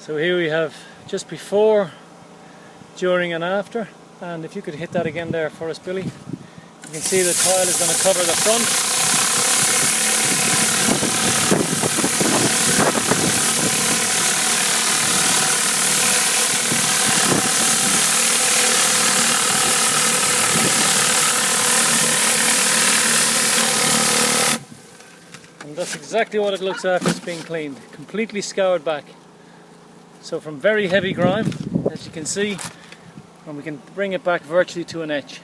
So here we have just before, during and after, and if you could hit that again there for us, Billy. You can see the tile is going to cover the front. And that's exactly what it looks after it's being cleaned, completely scoured back. So from very heavy grime, as you can see, and we can bring it back virtually to an etch.